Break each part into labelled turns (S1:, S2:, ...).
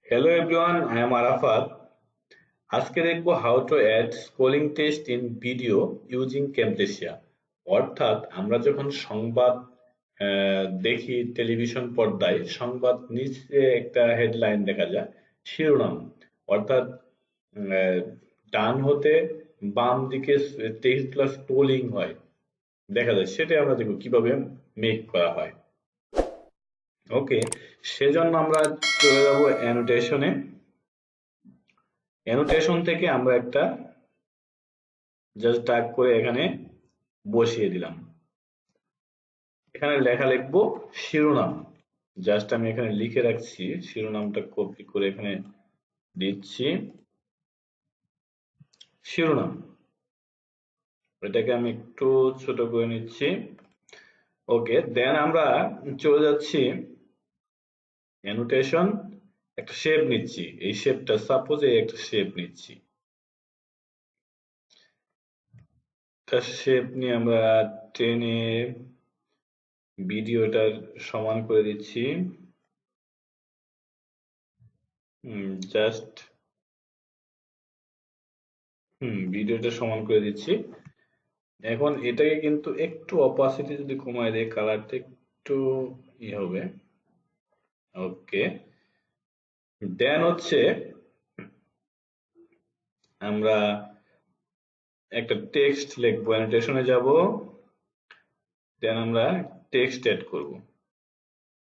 S1: Hello everyone, I am Arafat. আজকে দেখব how to add scrolling text in video using Camtasia। অর্থাৎ আমরা যখন সংবাদ দেখি টেলিভিশন পর্দায় সংবাদ নিচে একটা হেডলাইন দেখা যায় শিরোনাম অর্থাৎ আহ, ডান হতে বাম দিকে টেক্সটগুলো স্ক্রোলিং হয় দেখা যায় সেটা আমরা দেখব কিভাবে মেক করা হয়। ওকে, সেজন্য আমরা চলে যাব অ্যানোটেশনে। অ্যানোটেশন থেকে আমরা একটা জাস্ট ডাক করে এখানে বসিয়ে দিলাম। এখানে লেখা লিখবো শিরোনাম। জাস্ট আমি এখানে লিখে রাখছি, শিরোনামটা কপি করে এখানে দিচ্ছি। শিরোনাম, এটাকে আমি একটু ছোট করে নিচ্ছি। ওকে, দেন আমরা চলে যাচ্ছি অ্যানোটেশন, একটা শেপ নিচ্ছি। এই শেপটা সাপোজ এই একটা শেপ নিচ্ছি। একটা শেপ নিয়ে আমরা টেনে ভিডিওটার সমান করে দিচ্ছি। জাস্ট ভিডিওটা সমান করে দিচ্ছি। এখন এটাকে কিন্তু একটু অপাসিটি যদি কমায় দেয় কালারটা একটু হবে। ওকে, দেন হচ্ছে আমরা একটা টেক্সট লিখবো, অ্যানোটেশনে যাব, দেন আমরা টেক্সট অ্যাড করব।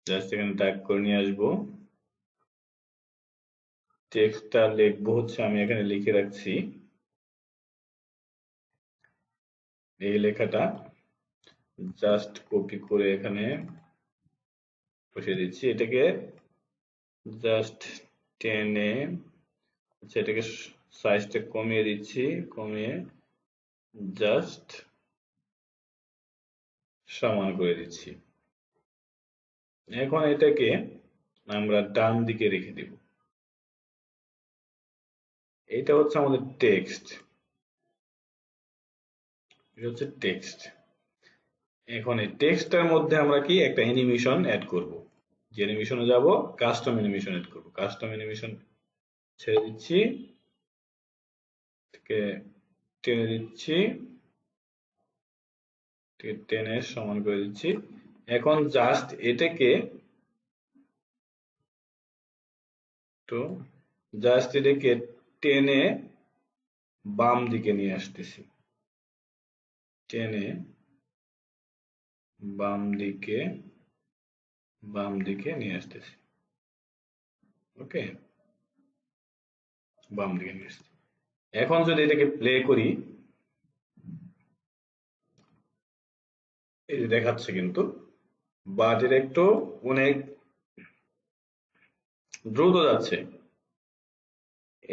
S1: জাস্ট এখানে টাইপ করে নিয়ে আসবো। টেক্সটটা লিখবো হচ্ছে, আমি এখানে লিখে রাখছি এই লেখাটা। জাস্ট কপি করে এখানে বসিয়ে দিচ্ছি। এটাকে জাস্ট টেনে, আচ্ছা এটাকে সাইজটা কমিয়ে দিচ্ছি, কমিয়ে জাস্ট সমান করে দিচ্ছি। এখন এটাকে আমরা ডান দিকে রেখে দিব। এটা হচ্ছে আমাদের টেক্সট, এটা হচ্ছে টেক্সট। এখন এই টেক্সটটার মধ্যে আমরা কি একটা অ্যানিমেশন অ্যাড করব। যে অ্যানিমেশনে যাব, কাস্টম অ্যানিমেশন অ্যাড করব। কাস্টম অ্যানিমেশন ছেড়ে দিচ্ছি, এটাকে টেনে দিচ্ছি, টেনে সমান করে দিচ্ছি। এখন জাস্ট এটাকে তো জাস্ট এটাকে টেনে বাম দিকে নিয়ে আসতেছি, টেনে বাম দিকে নিয়ে আসতেছি। ওকে, বাম দিকে নিয়ে আসছি। এখন যদি এটাকে প্লে করি, এই যে দেখাচ্ছে কিন্তু, বাট এটা একটু অনেক দ্রুত যাচ্ছে।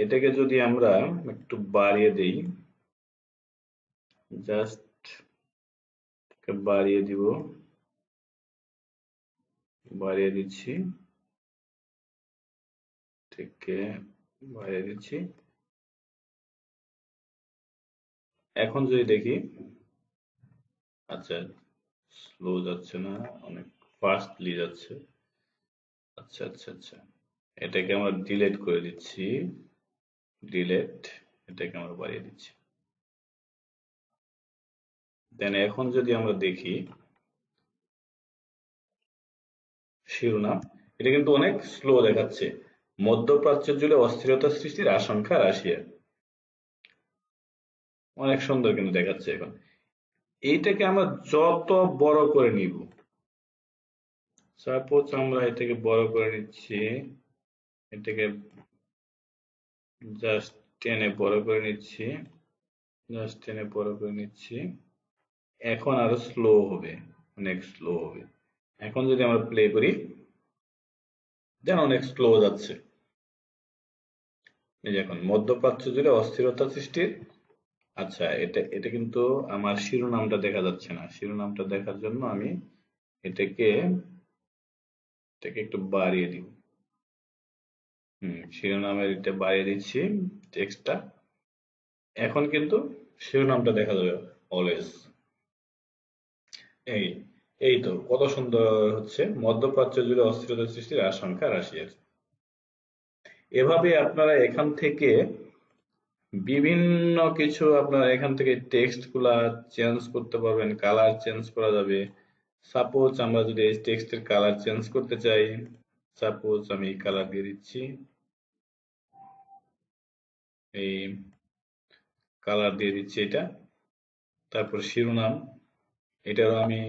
S1: এটাকে যদি আমরা একটু বাড়িয়ে দেই, জাস্ট বাড়িয়ে দিব, বাড়িয়ে দিচ্ছি, থেকে বাড়িয়ে দিচ্ছি। এখন যদি দেখি, আচ্ছা স্লো যাচ্ছে না, অনেক ফাস্টলি যাচ্ছে। আচ্ছা আচ্ছা আচ্ছা, এটাকে আমরা ডিলেট করে দিচ্ছি, ডিলেট, এটাকে আমরা বাড়িয়ে দিচ্ছি। দেন এখন যদি আমরা দেখি শিরোনাম, এটা কিন্তু অনেক স্লো দেখাচ্ছে। মধ্যপ্রাচ্য জুড়ে অস্থিরতা সৃষ্টির আশঙ্কা রাশিয়ার। অনেক সুন্দর কিন্তু দেখাচ্ছে। এখন এইটাকে আমরা যত বড় করে নিব, সাপোজ আমরা এটাকে বড় করে নিচ্ছি, এটাকে জাস্ট টেনে বড় করে নিচ্ছি, জাস্ট টেনে বড় করে নিচ্ছি। এখন আরো স্লো হবে, অনেক স্লো হবে। এখন যদি আমরা প্লে করি, যেন অনেক স্লো যাচ্ছে। এই যে এখন মধ্যপ্রাচ্য জুড়ে অস্থিরতা সৃষ্টির, আচ্ছা এটা এটা কিন্তু আমার শিরোনামটা দেখা যাচ্ছে না। শিরোনামটা দেখার জন্য আমি এটাকে এটাকে একটু বাড়িয়ে দিব। শিরোনামের এটা বাড়িয়ে দিচ্ছি টেক্সটটা। এখন কিন্তু শিরোনামটা দেখা যাবে অলওয়েজ। এই এই তো কত সুন্দর হচ্ছে, মধ্যপ্রাচ্য জুড়ে অস্থিরতা সৃষ্টির আশঙ্কা রাশিয়ার। এভাবে আপনারা এখান থেকে বিভিন্ন কিছু আপনারা এখান থেকে টেক্সট গুলা চেঞ্জ করতে পারবেন, কালার চেঞ্জ করা যাবে। সাপোজ আমরা যদি এই টেক্সটের কালার চেঞ্জ করতে চাই, সাপোজ আমি এই কালার দিয়ে দিচ্ছি, এই কালার দিয়ে দিচ্ছি এটা। তারপর শিরোনাম, এটারও আমি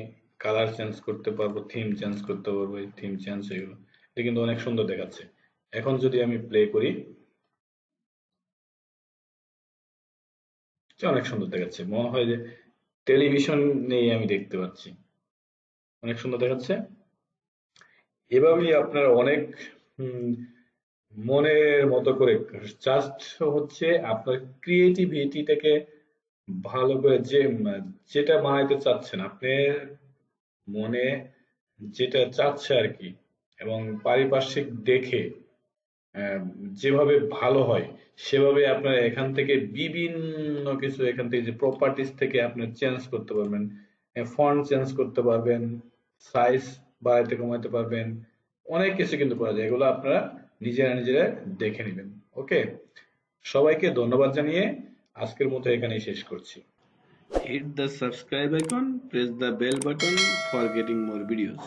S1: কালার চেঞ্জ করতে পারবো, থিম চেঞ্জ করতে পারবো, এই থিম চেঞ্জ হয়ে গেল। এটা কিন্তু অনেক সুন্দর দেখাচ্ছে। এখন যদি আমি প্লে করি, এটা অনেক সুন্দর দেখাচ্ছে, মনে হয় যে টেলিভিশন নেই আমি দেখতে পাচ্ছি, অনেক সুন্দর দেখাচ্ছে। এভাবেই আপনারা অনেক উম, মনের মতো করে, জাস্ট হচ্ছে আপনার ক্রিয়েটিভিটিটাকে ভালো করে যে যেটা বানাইতে চাচ্ছেন আপনি মনে, যেটা চাচ্ছে আর কি, এবং পারিপার্শ্বিক দেখে আহ, যেভাবে ভালো হয় সেভাবে আপনারা এখান থেকে বিভিন্ন কিছু, এখান থেকে যে প্রপার্টিস থেকে আপনি চেঞ্জ করতে পারবেন, ফন্ট চেঞ্জ করতে পারবেন, সাইজ বাড়াইতে কমাতে পারবেন, অনেক কিছু কিন্তু করা যায়। এগুলো আপনারা নিজেরা নিজেরা দেখে নেবেন। ওকে, সবাইকে ধন্যবাদ জানিয়ে আজকের মতো এখানেই শেষ করছি।
S2: Hit the subscribe icon, press the bell button for getting more videos.